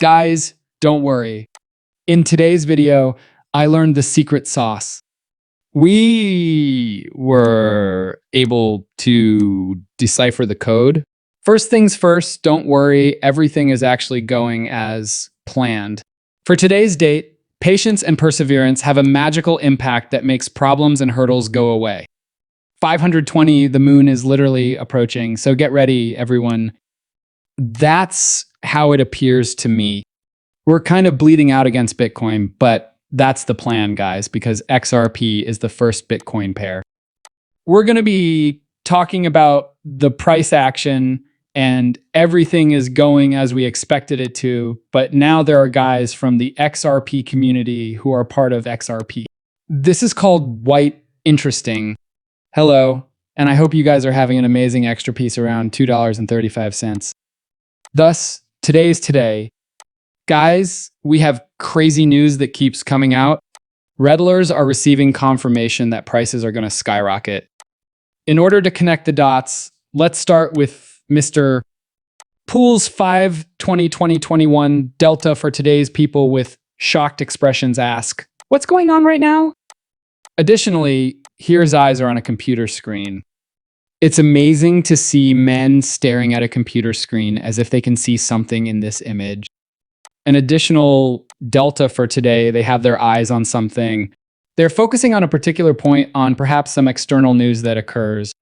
Guys, don't worry. In today's video, I learned the secret sauce. We were able to decipher the code. First things first, don't worry, everything is actually going as planned. For today's date, patience and perseverance have a magical impact that makes problems and hurdles go away. 520, the moon is literally approaching, so get ready, everyone. That's how it appears to me. We're kind of bleeding out against Bitcoin, but that's the plan, guys, because XRP is the first Bitcoin pair. We're going to be talking about the price action, and everything is going as we expected it to, but now there are guys from the XRP community who are part of XRP. This is called White Interesting. Hello, and I hope you guys are having an amazing extra piece around $2.35. Thus, today's today. Guys, we have crazy news that keeps coming out. RIDDLERS are receiving confirmation that prices are going to skyrocket. In order to connect the dots, let's start with Mr. Pool's 5/20/2021 Delta for today's people with shocked expressions ask, "What's going on right now?" Additionally, here's eyes are on a computer screen. It's amazing to see men staring at a computer screen as if they can see something in this image. An additional delta for today, they have their eyes on something. They're focusing on a particular point on perhaps some external news that occurs.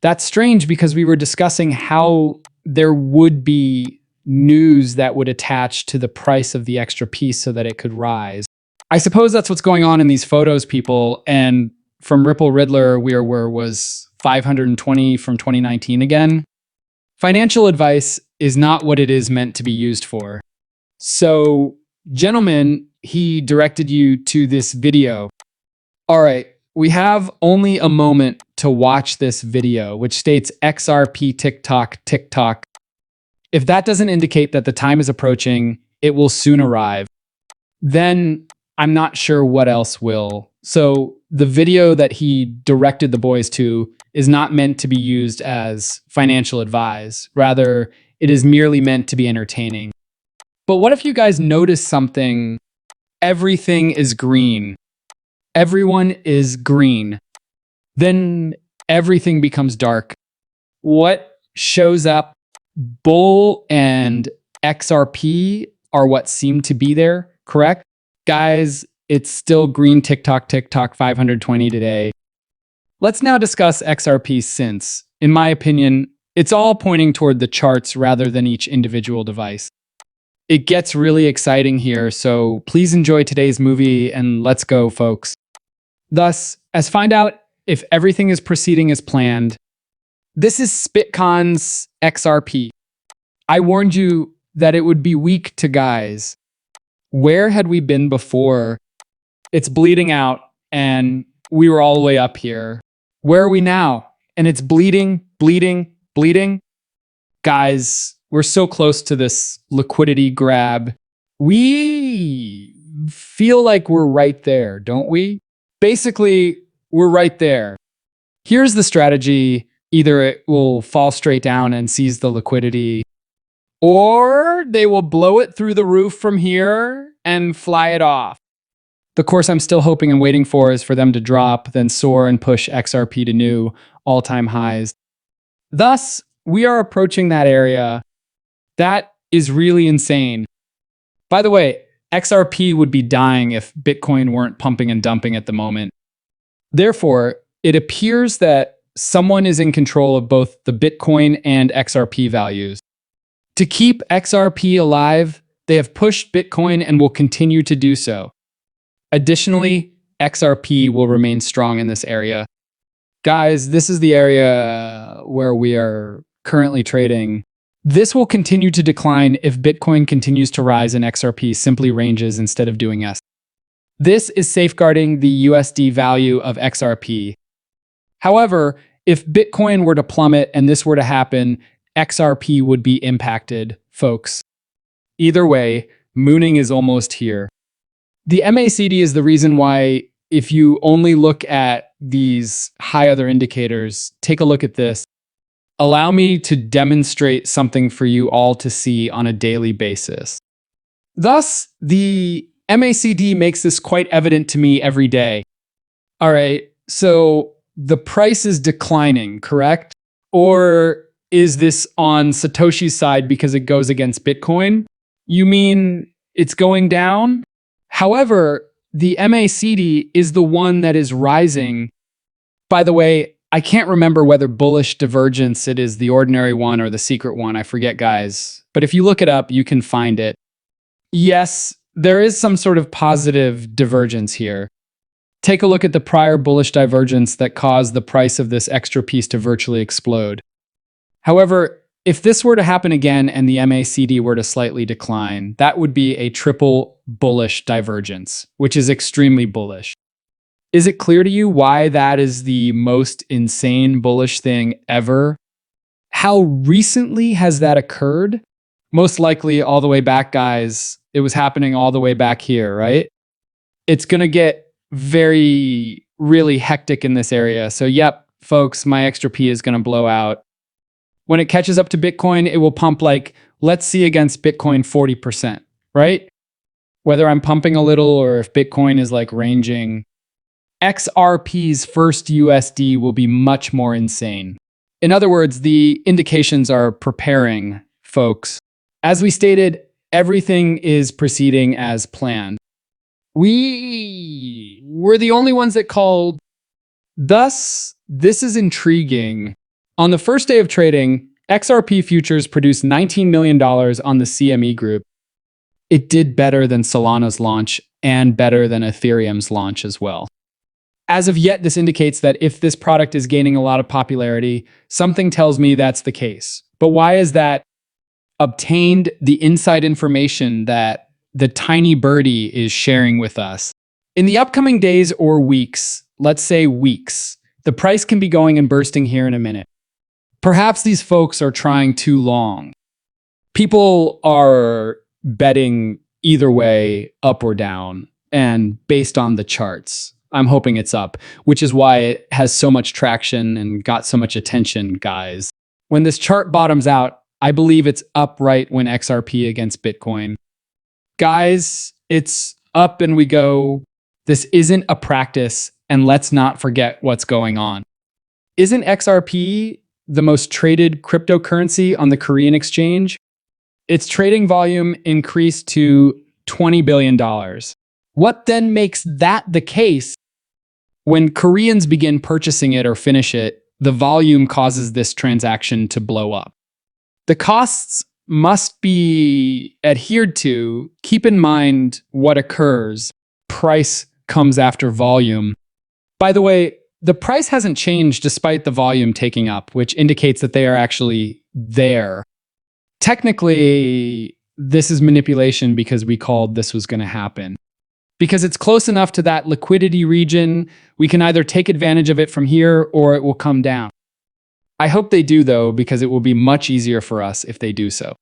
That's strange because we were discussing how there would be news that would attach to the price of the extra piece so that it could rise. I suppose that's what's going on in these photos, people. And from Ripple Riddler, we were was 520 from 2019 again. Financial advice is not what it is meant to be used for. So, gentlemen, he directed you to this video. All right, we have only a moment to watch this video, which states XRP TikTok. If that doesn't indicate that the time is approaching, it will soon arrive. Then I'm not sure what else will. So the video that he directed the boys to is not meant to be used as financial advice. Rather, it is merely meant to be entertaining. But what if you guys notice something? Everything is green. Everyone is green. Then everything becomes dark. What shows up? Bull and XRP are what seem to be there, correct? Guys, it's still green TikTok 520 today. Let's now discuss XRP since, in my opinion, it's all pointing toward the charts rather than each individual device. It gets really exciting here, so please enjoy today's movie and let's go, folks. Thus, as find out if everything is proceeding as planned, this is SpitCon's XRP. I warned you that it would be weak to guys. Where had we been before? It's bleeding out, and we were all the way up here. Where are we now? And it's bleeding. Guys, we're so close to this liquidity grab. We feel like we're right there, don't we? Basically, we're right there. Here's the strategy. Either it will fall straight down and seize the liquidity, or they will blow it through the roof from here and fly it off. The course I'm still hoping and waiting for is for them to drop, then soar and push XRP to new all-time highs. Thus, we are approaching that area. That is really insane. By the way, XRP would be dying if Bitcoin weren't pumping and dumping at the moment. Therefore, it appears that someone is in control of both the Bitcoin and XRP values. To keep XRP alive, they have pushed Bitcoin and will continue to do so. Additionally, XRP will remain strong in this area. Guys, this is the area where we are currently trading. This will continue to decline if Bitcoin continues to rise and XRP simply ranges instead of doing S. This is safeguarding the USD value of XRP. However, if Bitcoin were to plummet and this were to happen, XRP would be impacted, folks. Either way, mooning is almost here. The MACD is the reason why, if you only look at these high other indicators, take a look at this. Allow me to demonstrate something for you all to see on a daily basis. Thus, the MACD makes this quite evident to me every day. All right, so the price is declining, correct? Or is this on Satoshi's side because it goes against Bitcoin? You mean it's going down? However, the MACD is the one that is rising. By the way, I can't remember whether bullish divergence it is the ordinary one or the secret one. I forget, guys. But if you look it up, you can find it. Yes, there is some sort of positive divergence here. Take a look at the prior bullish divergence that caused the price of this extra piece to virtually explode. However, if this were to happen again and the MACD were to slightly decline, that would be a triple bullish divergence, which is extremely bullish. Is it clear to you why that is the most insane bullish thing ever? How recently has that occurred? Most likely all the way back, guys. It was happening all the way back here, right? It's going to get really hectic in this area. So yep, folks, my XRP is going to blow out. When it catches up to Bitcoin, it will pump like, let's see against Bitcoin 40%, right? Whether I'm pumping a little or if Bitcoin is like ranging, XRP's first USD will be much more insane. In other words, the indications are preparing, folks. As we stated, everything is proceeding as planned. We were the only ones that called. Thus, this is intriguing. On the first day of trading, XRP futures produced $19 million on the CME group. It did better than Solana's launch and better than Ethereum's launch as well. As of yet, this indicates that if this product is gaining a lot of popularity, something tells me that's the case. But why is that? Obtained the inside information that the tiny birdie is sharing with us. In the upcoming days or weeks, let's say weeks, the price can be going and bursting here in a minute. Perhaps these folks are trying too long. People are betting either way, up or down, and based on the charts. I'm hoping it's up, which is why it has so much traction and got so much attention, guys. When this chart bottoms out, I believe it's up right when XRP against Bitcoin. Guys, it's up and we go. This isn't a practice, and let's not forget what's going on. Isn't XRP the most traded cryptocurrency on the Korean exchange? Its trading volume increased to $20 billion. What then makes that the case? When Koreans begin purchasing it or finish it, the volume causes this transaction to blow up. The costs must be adhered to. Keep in mind what occurs. Price comes after volume. By the way, the price hasn't changed despite the volume taking up, which indicates that they are actually there. Technically, this is manipulation because we called this was going to happen. Because it's close enough to that liquidity region, we can either take advantage of it from here or it will come down. I hope they do, though, because it will be much easier for us if they do so.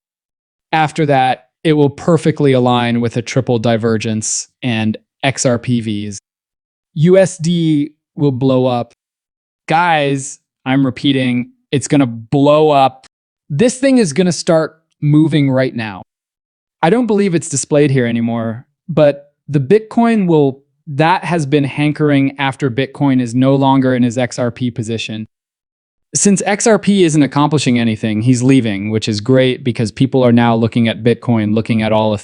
After that, it will perfectly align with a triple divergence and XRPVs. USD will blow up. Guys, I'm repeating, it's going to blow up. This thing is going to start moving right now. I don't believe it's displayed here anymore, but the Bitcoin that has been hankering after Bitcoin is no longer in his XRP position. Since XRP isn't accomplishing anything, he's leaving, which is great because people are now looking at Bitcoin, looking at all of